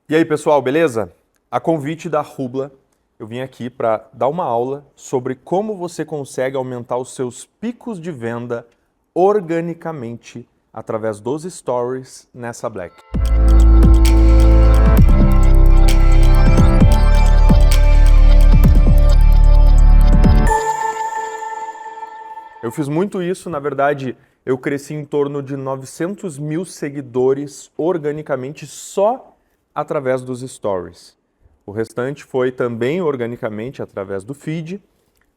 E aí, pessoal, beleza? A convite da Rubla, eu vim aqui para dar uma aula sobre como você consegue aumentar os seus picos de venda organicamente através dos stories nessa Black. Eu fiz muito isso, na verdade, eu cresci em torno de 900 mil seguidores organicamente só através dos stories. O restante foi também organicamente através do feed,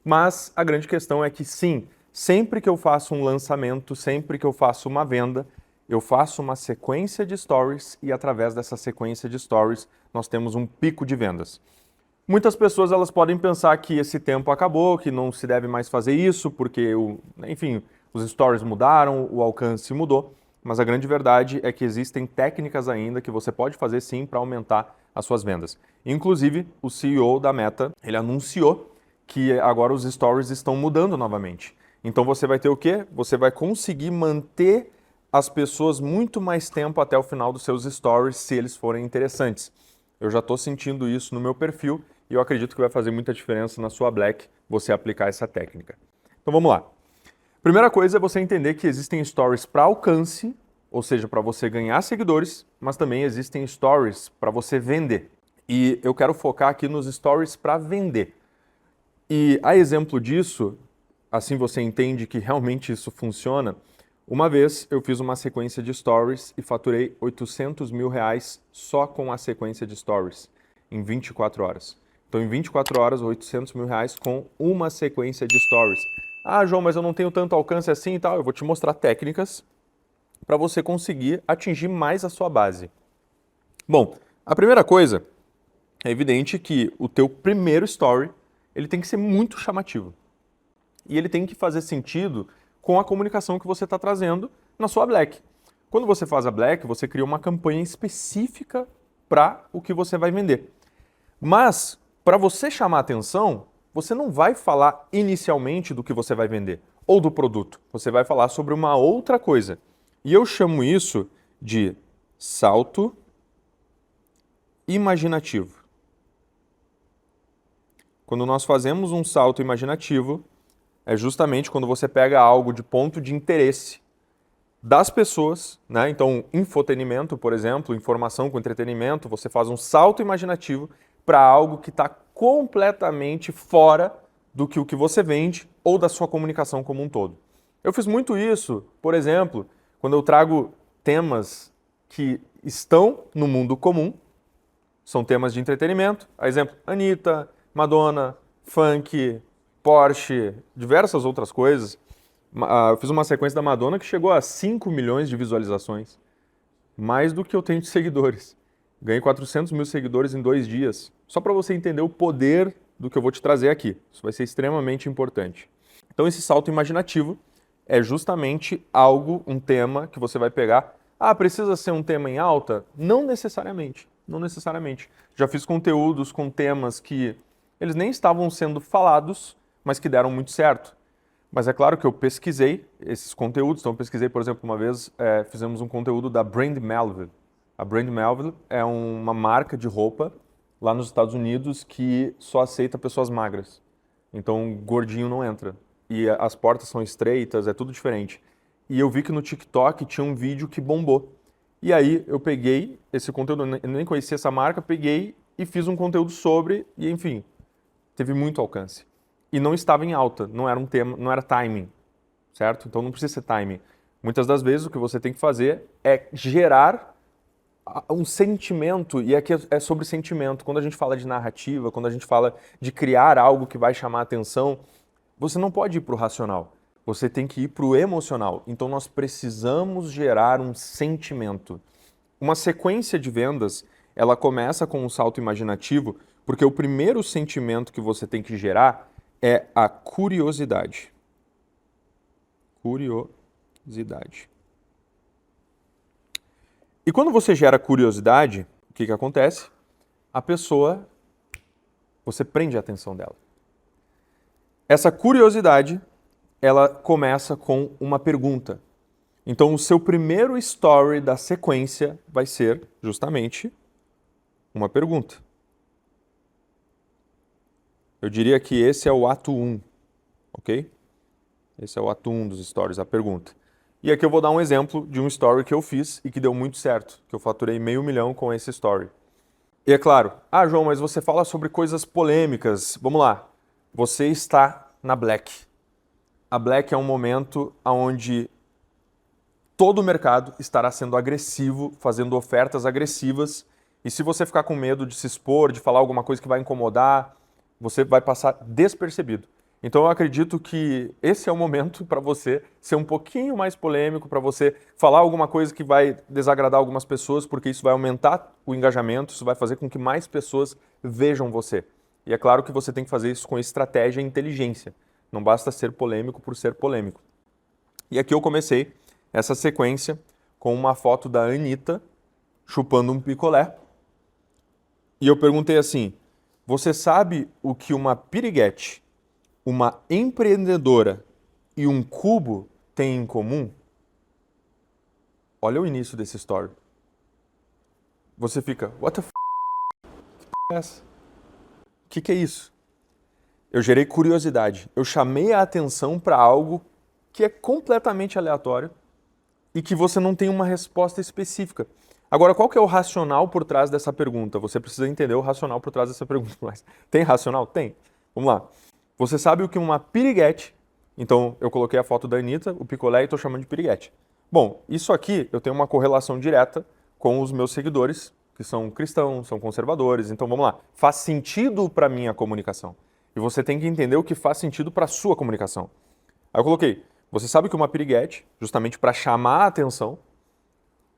mas a grande questão é que sim, sempre que eu faço um lançamento, sempre que eu faço uma venda, eu faço uma sequência de stories e através dessa sequência de stories nós temos um pico de vendas. Muitas pessoas elas podem pensar que esse tempo acabou, que não se deve mais fazer isso, porque, enfim, os stories mudaram, o alcance mudou, mas a grande verdade é que existem técnicas ainda que você pode fazer sim para aumentar as suas vendas. Inclusive, o CEO da Meta, ele anunciou que agora os stories estão mudando novamente. Então você vai ter o quê? Você vai conseguir manter as pessoas muito mais tempo até o final dos seus stories, se eles forem interessantes. Eu já estou sentindo isso no meu perfil e eu acredito que vai fazer muita diferença na sua Black você aplicar essa técnica. Então vamos lá. Primeira coisa é você entender que existem stories para alcance, ou seja, para você ganhar seguidores, mas também existem stories para você vender. E eu quero focar aqui nos stories para vender. E a exemplo disso, assim você entende que realmente isso funciona. Uma vez eu fiz uma sequência de stories e faturei 800 mil reais só com a sequência de stories, em 24 horas. Então, em 24 horas, 800 mil reais com uma sequência de stories. Ah, João, mas eu não tenho tanto alcance assim e tal. Eu vou te mostrar técnicas para você conseguir atingir mais a sua base. Bom, a primeira coisa é evidente que o teu primeiro story ele tem que ser muito chamativo. E ele tem que fazer sentido com a comunicação que você está trazendo na sua Black. Quando você faz a Black, você cria uma campanha específica para o que você vai vender. Mas, para você chamar atenção, você não vai falar inicialmente do que você vai vender ou do produto. Você vai falar sobre uma outra coisa. E eu chamo isso de salto imaginativo. Quando nós fazemos um salto imaginativo, é justamente quando você pega algo de ponto de interesse das pessoas, né? Então, infotenimento, por exemplo, informação com entretenimento, você faz um salto imaginativo para algo que está completamente fora do que o que você vende ou da sua comunicação como um todo. Eu fiz muito isso, por exemplo, quando eu trago temas que estão no mundo comum, são temas de entretenimento, a exemplo, Anitta, Madonna, funk, Porsche, diversas outras coisas. Eu fiz uma sequência da Madonna que chegou a 5 milhões de visualizações. Mais do que eu tenho de seguidores. Ganhei 400 mil seguidores em 2 dias. Só para você entender o poder do que eu vou te trazer aqui. Isso vai ser extremamente importante. Então esse salto imaginativo é justamente algo, um tema que você vai pegar. Ah, precisa ser um tema em alta? Não necessariamente. Não necessariamente. Já fiz conteúdos com temas que eles nem estavam sendo falados, mas que deram muito certo. Mas é claro que eu pesquisei esses conteúdos. Então, eu pesquisei, por exemplo, uma vez fizemos um conteúdo da Brand Melville. A Brand Melville é uma marca de roupa lá nos Estados Unidos que só aceita pessoas magras. Então, gordinho não entra. E as portas são estreitas, é tudo diferente. E eu vi que no TikTok tinha um vídeo que bombou. E aí eu peguei esse conteúdo, eu nem conhecia essa marca, peguei e fiz um conteúdo sobre, e enfim, teve muito alcance. E não estava em alta, não era um tema, não era timing, certo? Então não precisa ser timing. Muitas das vezes o que você tem que fazer é gerar um sentimento, e aqui é sobre sentimento. Quando a gente fala de narrativa, quando a gente fala de criar algo que vai chamar a atenção, você não pode ir para o racional, você tem que ir para o emocional. Então nós precisamos gerar um sentimento. Uma sequência de vendas, ela começa com um salto imaginativo, porque o primeiro sentimento que você tem que gerar é a curiosidade. Curiosidade. E quando você gera curiosidade, o que acontece? A pessoa, você prende a atenção dela. Essa curiosidade, ela começa com uma pergunta. Então, o seu primeiro story da sequência vai ser justamente uma pergunta. Eu diria que esse é o ato 1, ok? Esse é o ato 1 dos stories, a pergunta. E aqui eu vou dar um exemplo de um story que eu fiz e que deu muito certo, que eu faturei $500 mil com esse story. E é claro, João, mas você fala sobre coisas polêmicas. Vamos lá, você está na Black. A Black é um momento onde todo o mercado estará sendo agressivo, fazendo ofertas agressivas, e se você ficar com medo de se expor, de falar alguma coisa que vai incomodar, você vai passar despercebido. Então eu acredito que esse é o momento para você ser um pouquinho mais polêmico, para você falar alguma coisa que vai desagradar algumas pessoas, porque isso vai aumentar o engajamento, isso vai fazer com que mais pessoas vejam você. E é claro que você tem que fazer isso com estratégia e inteligência. Não basta ser polêmico por ser polêmico. E aqui eu comecei essa sequência com uma foto da Anitta chupando um picolé. E eu perguntei assim, você sabe o que uma piriguete, uma empreendedora e um cubo têm em comum? Olha o início desse story. Você fica, what the f***? Que é essa? O que é isso? Eu gerei curiosidade. Eu chamei a atenção para algo que é completamente aleatório e que você não tem uma resposta específica. Agora, qual que é o racional por trás dessa pergunta? Você precisa entender o racional por trás dessa pergunta. Mas tem racional? Tem. Vamos lá. Você sabe o que uma piriguete... Então, eu coloquei a foto da Anitta, o picolé, e estou chamando de piriguete. Bom, isso aqui eu tenho uma correlação direta com os meus seguidores, que são cristãos, são conservadores. Então, vamos lá. Faz sentido para a minha comunicação. E você tem que entender o que faz sentido para a sua comunicação. Aí eu coloquei, você sabe que uma piriguete, justamente para chamar a atenção,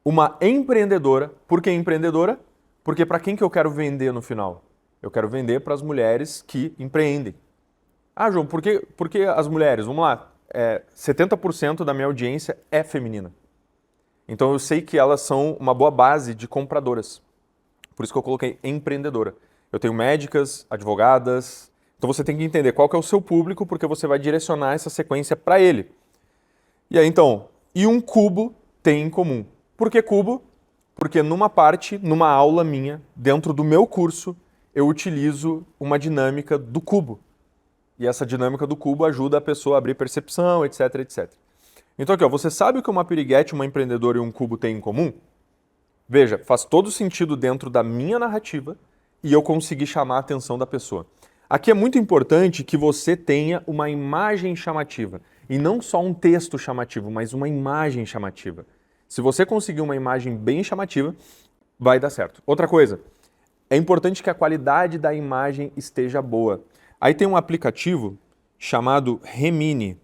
uma empreendedora. Por que empreendedora? Porque para quem que eu quero vender no final? Eu quero vender para as mulheres que empreendem. João, por que as mulheres? Vamos lá. 70% da minha audiência é feminina. Então eu sei que elas são uma boa base de compradoras. Por isso que eu coloquei empreendedora. Eu tenho médicas, advogadas. Então você tem que entender qual que é o seu público, porque você vai direcionar essa sequência para ele. E aí então, e um cubo tem em comum. Por que cubo? Porque numa aula minha, dentro do meu curso, eu utilizo uma dinâmica do cubo. E essa dinâmica do cubo ajuda a pessoa a abrir percepção, etc, etc. Então aqui, você sabe o que uma piriguete, uma empreendedora e um cubo têm em comum? Veja, faz todo sentido dentro da minha narrativa e eu consegui chamar a atenção da pessoa. Aqui é muito importante que você tenha uma imagem chamativa. E não só um texto chamativo, mas uma imagem chamativa. Se você conseguir uma imagem bem chamativa, vai dar certo. Outra coisa, é importante que a qualidade da imagem esteja boa. Aí tem um aplicativo chamado Remini.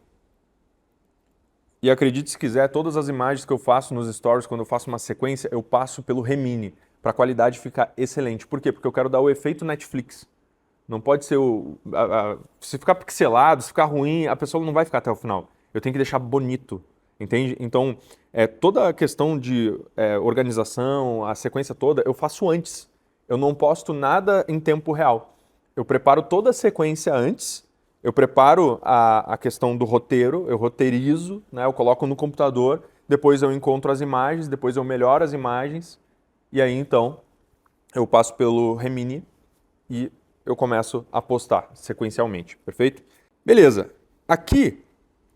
E acredite se quiser, todas as imagens que eu faço nos stories, quando eu faço uma sequência, eu passo pelo Remini, para a qualidade ficar excelente. Por quê? Porque eu quero dar o efeito Netflix. Não pode ser se ficar pixelado, se ficar ruim, a pessoa não vai ficar até o final. Eu tenho que deixar bonito, entende? Então, toda a questão de organização, a sequência toda, eu faço antes. Eu não posto nada em tempo real. Eu preparo toda a sequência antes, eu preparo a questão do roteiro, eu roteirizo, né? Eu coloco no computador, depois eu encontro as imagens, depois eu melhoro as imagens, e aí então eu passo pelo Remini e eu começo a postar sequencialmente, perfeito? Beleza, aqui,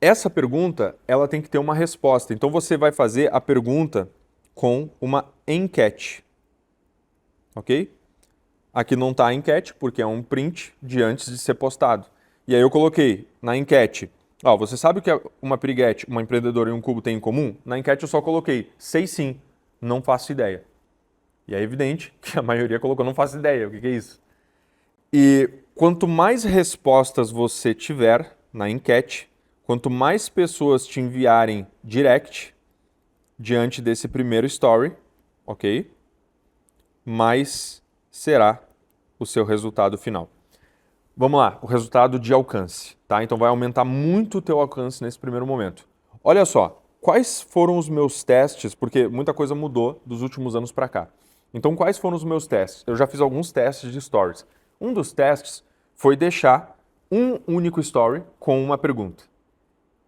essa pergunta, ela tem que ter uma resposta. Então você vai fazer a pergunta com uma enquete, ok? Aqui não está a enquete, porque é um print de antes de ser postado. E aí eu coloquei na enquete, você sabe o que uma piriguete, uma empreendedora e um cubo têm em comum? Na enquete eu só coloquei, sei sim, não faço ideia. E é evidente que a maioria colocou, não faço ideia, o que é isso? E quanto mais respostas você tiver na enquete, quanto mais pessoas te enviarem direct diante desse primeiro story, ok? Mais será o seu resultado final. Vamos lá, o resultado de alcance, tá? Então vai aumentar muito o teu alcance nesse primeiro momento. Olha só, quais foram os meus testes, porque muita coisa mudou dos últimos anos para cá. Então quais foram os meus testes? Eu já fiz alguns testes de stories. Um dos testes foi deixar um único story com uma pergunta.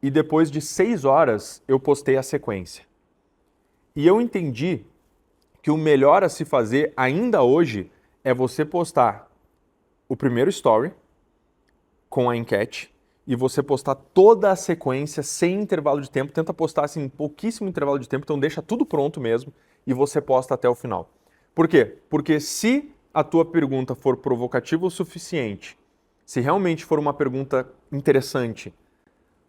E depois de 6 horas eu postei a sequência. E eu entendi que o melhor a se fazer ainda hoje é você postar o primeiro story com a enquete e você postar toda a sequência sem intervalo de tempo. Tenta postar assim, pouquíssimo intervalo de tempo, então deixa tudo pronto mesmo e você posta até o final. Por quê? Porque se a tua pergunta for provocativa o suficiente, se realmente for uma pergunta interessante,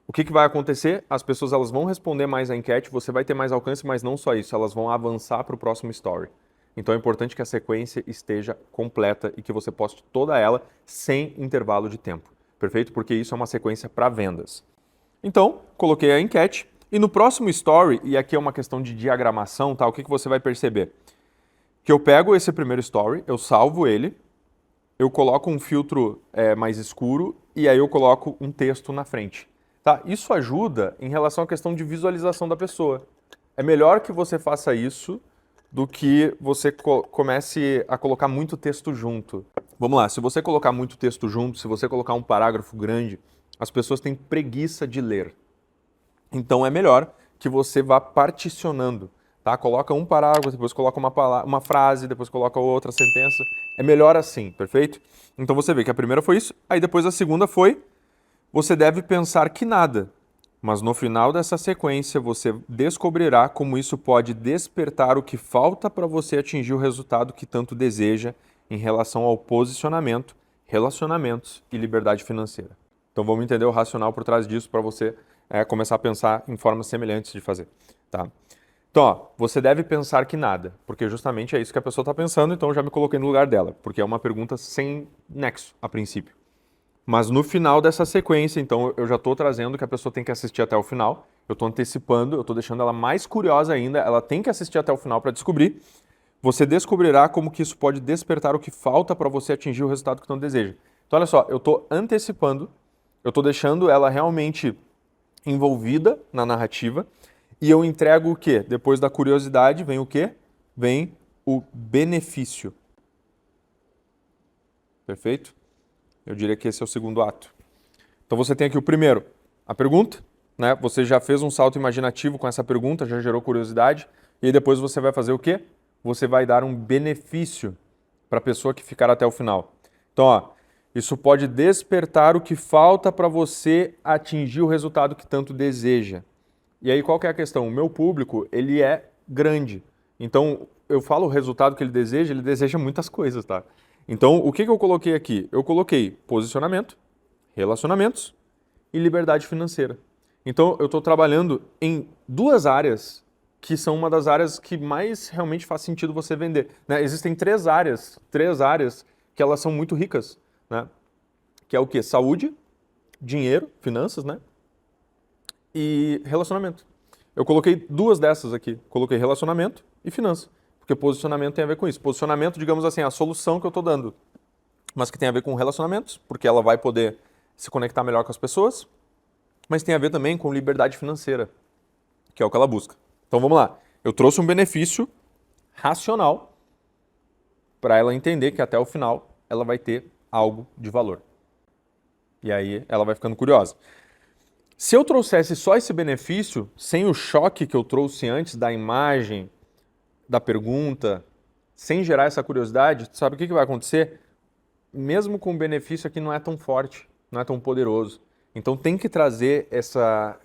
o que vai acontecer? As pessoas elas vão responder mais a enquete, você vai ter mais alcance, mas não só isso, elas vão avançar para o próximo story. Então é importante que a sequência esteja completa e que você poste toda ela sem intervalo de tempo. Perfeito? Porque isso é uma sequência para vendas. Então, coloquei a enquete e no próximo story, e aqui é uma questão de diagramação, tá? O que você vai perceber? Que eu pego esse primeiro story, eu salvo ele, eu coloco um filtro mais escuro e aí eu coloco um texto na frente. Tá? Isso ajuda em relação à questão de visualização da pessoa. É melhor que você faça isso do que você comece a colocar muito texto junto. Vamos lá, se você colocar muito texto junto, se você colocar um parágrafo grande, as pessoas têm preguiça de ler. Então é melhor que você vá particionando, tá? Coloca um parágrafo, depois coloca uma frase, depois coloca outra sentença. É melhor assim, perfeito? Então você vê que a primeira foi isso, aí depois a segunda foi: você deve pensar que nada, mas no final dessa sequência você descobrirá como isso pode despertar o que falta para você atingir o resultado que tanto deseja em relação ao posicionamento, relacionamentos e liberdade financeira. Então vamos entender o racional por trás disso para você começar a pensar em formas semelhantes de fazer. Tá? Então, ó, você deve pensar que nada, porque justamente é isso que a pessoa está pensando, então eu já me coloquei no lugar dela, porque é uma pergunta sem nexo a princípio. Mas no final dessa sequência, então, eu já estou trazendo que a pessoa tem que assistir até o final, eu estou antecipando, eu estou deixando ela mais curiosa ainda, ela tem que assistir até o final para descobrir. Você descobrirá como que isso pode despertar o que falta para você atingir o resultado que não deseja. Então, olha só, eu estou antecipando, eu estou deixando ela realmente envolvida na narrativa e eu entrego o quê? Depois da curiosidade vem o quê? Vem o benefício. Perfeito? Eu diria que esse é o segundo ato. Então você tem aqui o primeiro, a pergunta, né? Você já fez um salto imaginativo com essa pergunta, já gerou curiosidade, e aí depois você vai fazer o quê? Você vai dar um benefício para a pessoa que ficar até o final. Então, ó, isso pode despertar o que falta para você atingir o resultado que tanto deseja. E aí qual que é a questão? O meu público, ele é grande. Então, eu falo o resultado que ele deseja muitas coisas, tá? Então, o que eu coloquei aqui? Eu coloquei posicionamento, relacionamentos e liberdade financeira. Então, eu estou trabalhando em duas áreas que são uma das áreas que mais realmente faz sentido você vender, né? Existem três áreas que elas são muito ricas, né? Que é o quê? Saúde, dinheiro, finanças, né? E relacionamento. Eu coloquei duas dessas aqui. Coloquei relacionamento e finanças. Porque posicionamento tem a ver com isso. Posicionamento, digamos assim, é a solução que eu estou dando, mas que tem a ver com relacionamentos, porque ela vai poder se conectar melhor com as pessoas, mas tem a ver também com liberdade financeira, que é o que ela busca. Então vamos lá. Eu trouxe um benefício racional para ela entender que até o final ela vai ter algo de valor. E aí ela vai ficando curiosa. Se eu trouxesse só esse benefício, sem o choque que eu trouxe antes da imagem, da pergunta, sem gerar essa curiosidade, sabe o que vai acontecer? Mesmo com o benefício aqui não é tão forte, não é tão poderoso. Então tem que trazer essa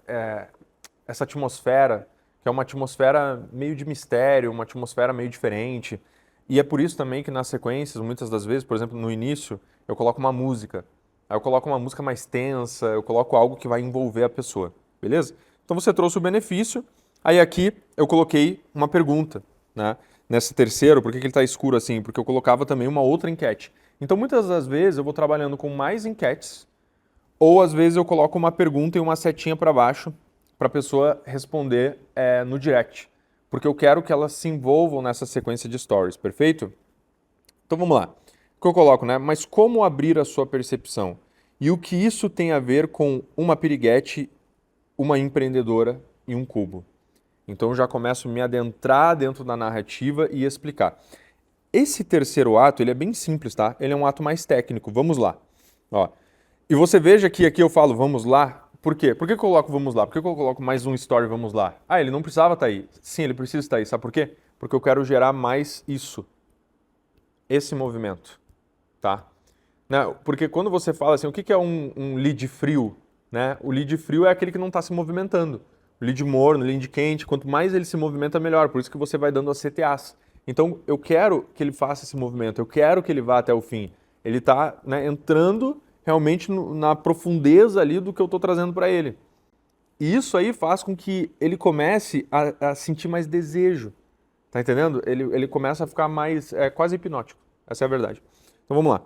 atmosfera, que é uma atmosfera meio de mistério, uma atmosfera meio diferente. E é por isso também que nas sequências, muitas das vezes, por exemplo, no início, eu coloco uma música. Aí eu coloco uma música mais tensa, eu coloco algo que vai envolver a pessoa, beleza? Então você trouxe o benefício, aí aqui eu coloquei uma pergunta, né? Nesse terceiro, por que ele está escuro assim? Porque eu colocava também uma outra enquete. Então muitas das vezes eu vou trabalhando com mais enquetes, ou às vezes eu coloco uma pergunta e uma setinha para baixo para a pessoa responder no direct, porque eu quero que elas se envolvam nessa sequência de stories, perfeito? Então vamos lá. O que eu coloco, né? Mas como abrir a sua percepção? E o que isso tem a ver com uma piriguete, uma empreendedora e um cubo? Então eu já começo a me adentrar dentro da narrativa e explicar. Esse terceiro ato, ele é bem simples, tá? Ele é um ato mais técnico. Vamos lá. Ó. E você veja que aqui eu falo vamos lá. Por quê? Por que eu coloco vamos lá? Por que eu coloco mais um story vamos lá? Ah, ele não precisava estar aí. Sim, ele precisa estar aí. Sabe por quê? Porque eu quero gerar mais isso. esse movimento, tá? Né? Porque quando você fala assim, o que é um lead frio? Né? O lead frio é aquele que não está se movimentando. O lead morno, o lead quente, quanto mais ele se movimenta, melhor. Por isso que você vai dando as CTAs. Então, eu quero que ele faça esse movimento, eu quero que ele vá até o fim. Ele está, né, entrando realmente na profundeza ali do que eu estou trazendo para ele. E isso aí faz com que ele comece a sentir mais desejo. Tá entendendo? Ele começa a ficar mais, quase hipnótico. Essa é a verdade. Então vamos lá.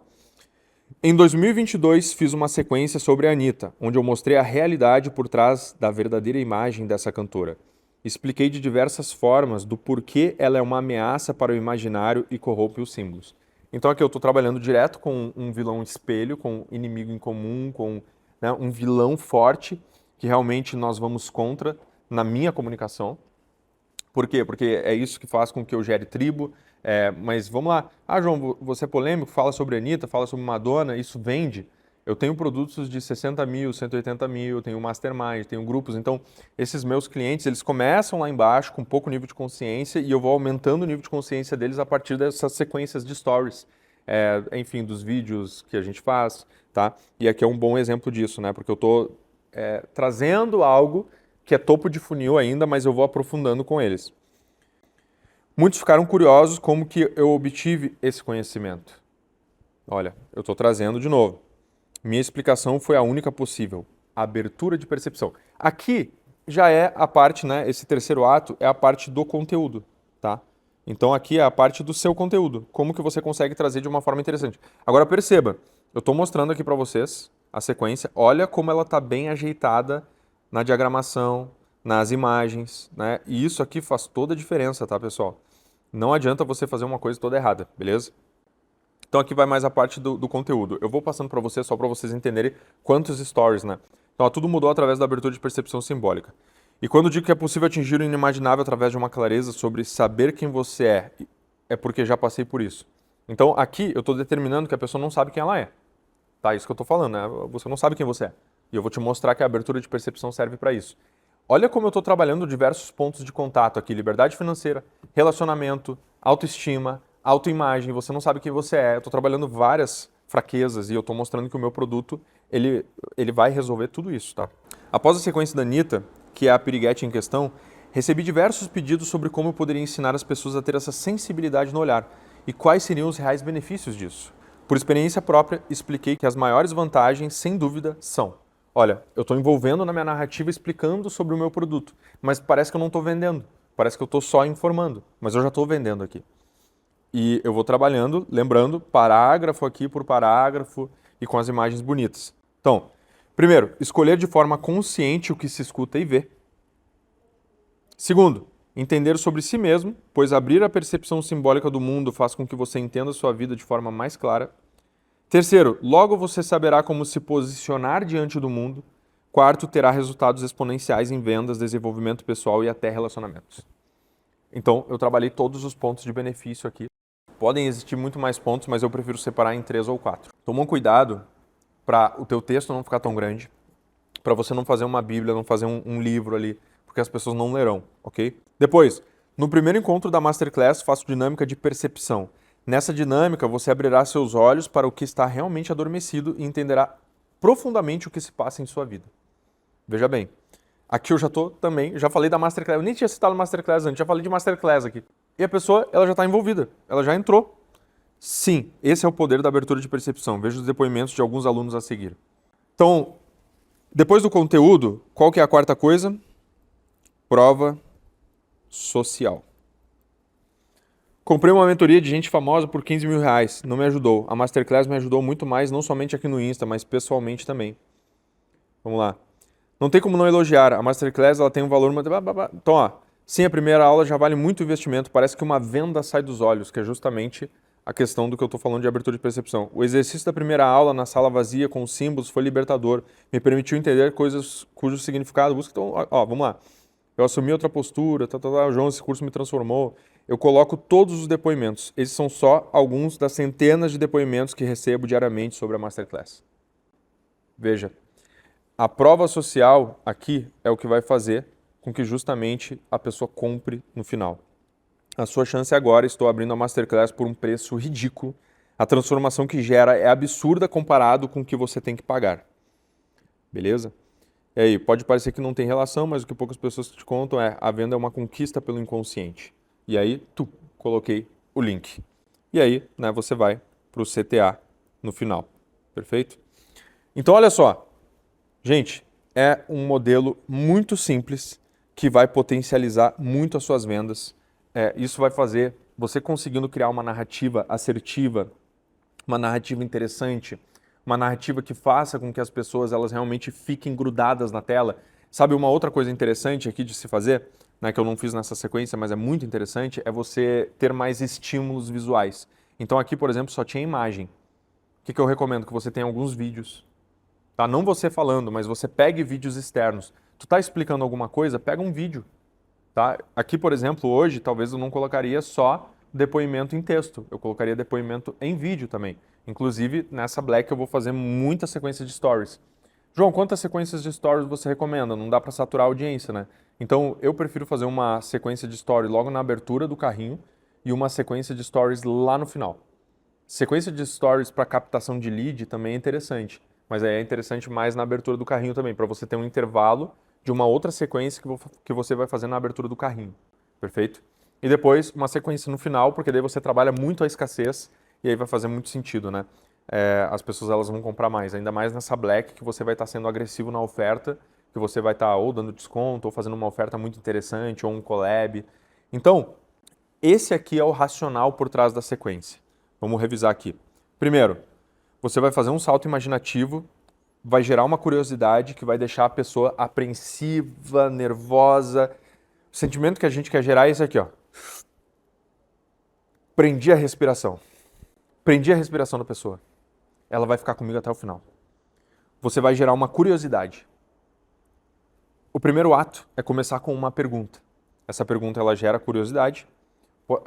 Em 2022, fiz uma sequência sobre a Anitta, onde eu mostrei a realidade por trás da verdadeira imagem dessa cantora. Expliquei de diversas formas do porquê ela é uma ameaça para o imaginário e corrompe os símbolos. Então aqui eu estou trabalhando direto com um vilão espelho, com um inimigo em comum, com, né, um vilão forte que realmente nós vamos contra na minha comunicação. Por quê? Porque é isso que faz com que eu gere tribo. Mas vamos lá. Ah, João, você é polêmico, fala sobre a Anitta, fala sobre Madonna, isso vende. Eu tenho produtos de 60 mil, 180 mil, tenho mastermind, tenho grupos. Então, esses meus clientes, eles começam lá embaixo com pouco nível de consciência e eu vou aumentando o nível de consciência deles a partir dessas sequências de stories. Enfim, dos vídeos que a gente faz, tá? E aqui é um bom exemplo disso, né? Porque eu estou trazendo algo que é topo de funil ainda, mas eu vou aprofundando com eles. Muitos ficaram curiosos como que eu obtive esse conhecimento. Olha, eu estou trazendo de novo. Minha explicação foi a única possível. Abertura de percepção. Aqui já é a parte, né? Esse terceiro ato é a parte do conteúdo, tá? Então aqui é a parte do seu conteúdo. Como que você consegue trazer de uma forma interessante. Agora perceba, eu estou mostrando aqui para vocês a sequência. Olha como ela está bem ajeitada na diagramação, nas imagens, né? E isso aqui faz toda a diferença, tá, pessoal? Não adianta você fazer uma coisa toda errada, beleza? Então aqui vai mais a parte do conteúdo. Eu vou passando para vocês só para vocês entenderem quantos stories, né? Então ó, tudo mudou através da abertura de percepção simbólica. E quando digo que é possível atingir o inimaginável através de uma clareza sobre saber quem você é porque já passei por isso. Então aqui eu estou determinando que a pessoa não sabe quem ela é. Tá, isso que eu estou falando, né? Você não sabe quem você é. E eu vou te mostrar que a abertura de percepção serve para isso. Olha como eu estou trabalhando diversos pontos de contato aqui: liberdade financeira, relacionamento, autoestima, autoimagem. Você não sabe quem você é. Eu estou trabalhando várias fraquezas e eu estou mostrando que o meu produto ele vai resolver tudo isso, tá? Após a sequência da Anitta, que é a piriguete em questão, recebi diversos pedidos sobre como eu poderia ensinar as pessoas a ter essa sensibilidade no olhar e quais seriam os reais benefícios disso. Por experiência própria, expliquei que as maiores vantagens, sem dúvida, são: olha, eu estou envolvendo na minha narrativa explicando sobre o meu produto, mas parece que eu não estou vendendo, parece que eu estou só informando, mas eu já estou vendendo aqui. E eu vou trabalhando, lembrando, parágrafo aqui por parágrafo e com as imagens bonitas. Então, primeiro, escolher de forma consciente o que se escuta e vê. Segundo, entender sobre si mesmo, pois abrir a percepção simbólica do mundo faz com que você entenda sua vida de forma mais clara. Terceiro, logo você saberá como se posicionar diante do mundo. Quarto, terá resultados exponenciais em vendas, desenvolvimento pessoal e até relacionamentos. Então, eu trabalhei todos os pontos de benefício aqui. Podem existir muito mais pontos, mas eu prefiro separar em 3 ou 4. Toma um cuidado para o teu texto não ficar tão grande, para você não fazer uma bíblia, não fazer um livro ali, porque as pessoas não lerão, ok? Depois, no primeiro encontro da Masterclass, faço dinâmica de percepção. Nessa dinâmica, você abrirá seus olhos para o que está realmente adormecido e entenderá profundamente o que se passa em sua vida. Veja bem, aqui eu já falei da Masterclass, eu nem tinha citado Masterclass antes, já falei de Masterclass aqui. E a pessoa, ela já está envolvida, ela já entrou. Sim, esse é o poder da abertura de percepção. Veja os depoimentos de alguns alunos a seguir. Então, depois do conteúdo, qual que é a quarta coisa? Prova social. Comprei uma mentoria de gente famosa por 15 mil reais. Não me ajudou. A Masterclass me ajudou muito mais, não somente aqui no Insta, mas pessoalmente também. Vamos lá. Não tem como não elogiar. A Masterclass ela tem um valor... Então, ó, sim, a primeira aula já vale muito investimento. Parece que uma venda sai dos olhos, que é justamente a questão do que eu estou falando de abertura de percepção. O exercício da primeira aula na sala vazia com os símbolos foi libertador. Me permitiu entender coisas cujo significado busca. Então, ó, vamos lá. Eu assumi outra postura, João, esse curso me transformou. Eu coloco todos os depoimentos. Esses são só alguns das centenas de depoimentos que recebo diariamente sobre a Masterclass. Veja, a prova social aqui é o que vai fazer com que justamente a pessoa compre no final. a sua chance agora. Estou abrindo a Masterclass por um preço ridículo. A transformação que gera é absurda comparado com o que você tem que pagar. Beleza? E aí, pode parecer que não tem relação, mas o que poucas pessoas te contam é a venda é uma conquista pelo inconsciente. E aí, coloquei o link. E aí, né, você vai para o CTA no final. Perfeito? Então, olha só. Gente, é um modelo muito simples que vai potencializar muito as suas vendas. Isso vai fazer você conseguindo criar uma narrativa assertiva, uma narrativa interessante, uma narrativa que faça com que as pessoas elas realmente fiquem grudadas na tela. Sabe uma outra coisa interessante aqui de se fazer, né, que eu não fiz nessa sequência, mas é muito interessante, é você ter mais estímulos visuais. Então aqui, por exemplo, só tinha imagem. O que eu recomendo? Que você tenha alguns vídeos. Tá? Não você falando, mas você pegue vídeos externos. Tu tá explicando alguma coisa? Pega um vídeo. Tá? Aqui, por exemplo, hoje, talvez eu não colocaria só depoimento em texto. Eu colocaria depoimento em vídeo também. Inclusive, nessa Black eu vou fazer muita sequência de stories. João, quantas sequências de stories você recomenda? Não dá para saturar a audiência, né? Então, eu prefiro fazer uma sequência de stories logo na abertura do carrinho e uma sequência de stories lá no final. Sequência de stories para captação de lead também é interessante, mas é interessante mais na abertura do carrinho também, para você ter um intervalo de uma outra sequência que você vai fazer na abertura do carrinho, perfeito? E depois uma sequência no final, porque daí você trabalha muito a escassez e aí vai fazer muito sentido, né? As pessoas elas vão comprar mais, ainda mais nessa Black que você vai estar sendo agressivo na oferta, que você vai estar ou dando desconto, ou fazendo uma oferta muito interessante, ou um collab. Então, esse aqui é o racional por trás da sequência. Vamos revisar aqui. Primeiro, você vai fazer um salto imaginativo, vai gerar uma curiosidade que vai deixar a pessoa apreensiva, nervosa. O sentimento que a gente quer gerar é esse aqui, ó. Prendi a respiração. Prendi a respiração da pessoa. Ela vai ficar comigo até o final. Você vai gerar uma curiosidade. O primeiro ato é começar com uma pergunta. Essa pergunta ela gera curiosidade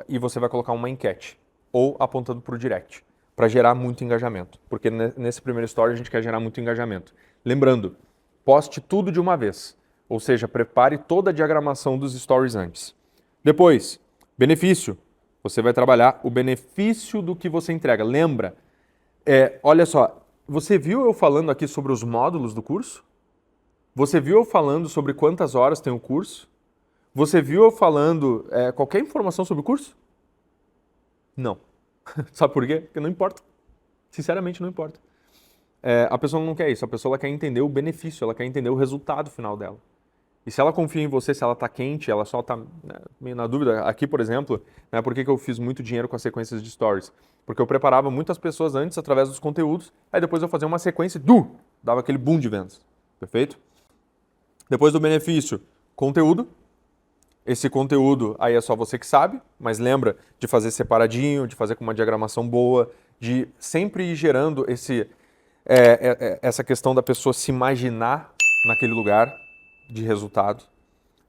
e você vai colocar uma enquete ou apontando para o direct para gerar muito engajamento, porque nesse primeiro story a gente quer gerar muito engajamento. Lembrando, poste tudo de uma vez, ou seja, prepare toda a diagramação dos stories antes. Depois, benefício. Você vai trabalhar o benefício do que você entrega. Lembra, olha só, você viu eu falando aqui sobre os módulos do curso? Você viu eu falando sobre quantas horas tem o curso? Você viu eu falando qualquer informação sobre o curso? Não. Sabe por quê? Porque não importa. Sinceramente, não importa. A pessoa não quer isso. A pessoa ela quer entender o benefício, ela quer entender o resultado final dela. E se ela confia em você, se ela está quente, ela só está meio na dúvida. Aqui, por exemplo, né, por que eu fiz muito dinheiro com as sequências de stories? Porque eu preparava muitas pessoas antes através dos conteúdos, aí depois eu fazia uma sequência e dava aquele boom de vendas. Perfeito? Depois do benefício, conteúdo. Esse conteúdo aí é só você que sabe, mas lembra de fazer separadinho, de fazer com uma diagramação boa, de sempre ir gerando essa questão da pessoa se imaginar naquele lugar de resultado.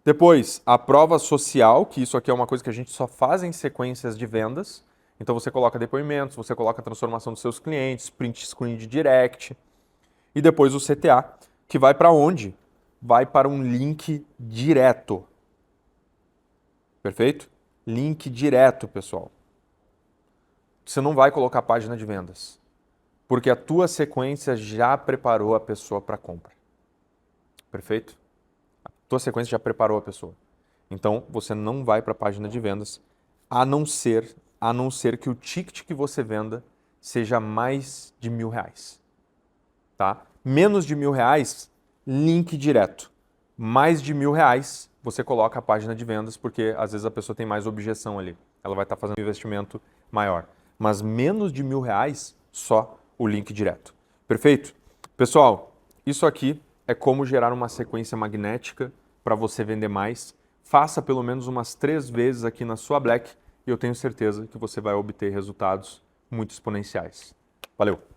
Depois, a prova social, que isso aqui é uma coisa que a gente só faz em sequências de vendas. Então você coloca depoimentos, você coloca a transformação dos seus clientes, print screen de direct. E depois o CTA, que vai para onde? Vai para um link direto. Perfeito? Link direto, pessoal. Você não vai colocar página de vendas, porque a tua sequência já preparou a pessoa para compra. Perfeito? A tua sequência já preparou a pessoa. Então, você não vai para a página de vendas, a não ser que o ticket que você venda seja mais de R$1.000. Tá? Menos de R$1.000, link direto. Mais de R$1.000, você coloca a página de vendas, porque às vezes a pessoa tem mais objeção ali. Ela vai estar fazendo um investimento maior. Mas menos de R$1.000, só o link direto. Perfeito? Pessoal, isso aqui é como gerar uma sequência magnética para você vender mais. Faça pelo menos umas 3 vezes aqui na sua Black e eu tenho certeza que você vai obter resultados muito exponenciais. Valeu!